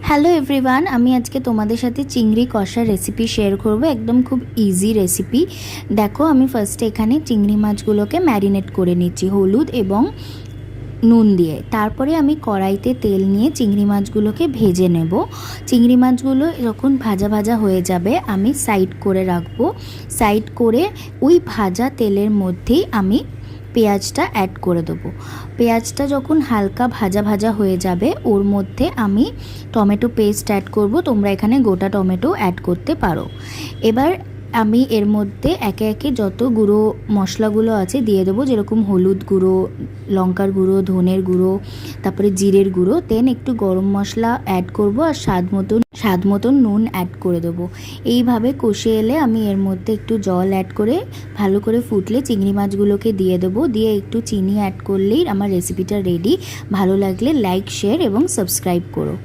Hello everyone, আমি আজকে তোমাদের সাথে চিংড়ি কষার রেসিপি শেয়ার করব। একদম খুব ইজি রেসিপি। দেখো, আমি ফার্স্টে এখানে চিংড়ি মাছগুলোকে ম্যারিনেট করে নিচ্ছি হলুদ এবং নুন দিয়ে। তারপরে আমি কড়াইতে তেল নিয়ে চিংড়ি মাছগুলোকে ভেজে নেব। চিংড়ি মাছগুলো যখন ভাজা ভাজা হয়ে যাবে আমি সাইড করে রাখবো। সাইড করে ওই ভাজা তেলের মধ্যেই আমি পেঁয়াজটা অ্যাড করে দেবো। পেঁয়াজটা যখন হালকা ভাজা ভাজা হয়ে যাবে ওর মধ্যে আমি টমেটো পেস্ট অ্যাড করব। তোমরা এখানে গোটা টমেটো অ্যাড করতে পারো। এবার আমি এর মধ্যে একে একে যত গুঁড়ো মশলাগুলো আছে দিয়ে দেবো, যেরকম হলুদ গুঁড়ো, লঙ্কার গুঁড়ো, ধনের গুঁড়ো, তারপরে জিরের গুঁড়ো, দেন একটু গরম মশলা অ্যাড করব আর স্বাদ মতন নুন অ্যাড করে দেবো। এইভাবে কষে এলে আমি এর মধ্যে একটু জল অ্যাড করে ভালো করে ফুটলে চিংড়ি মাছগুলোকে দিয়ে দেবো। দিয়ে একটু চিনি অ্যাড করলেই আমার রেসিপিটা রেডি। ভালো লাগলে লাইক, শেয়ার এবং সাবস্ক্রাইব করো।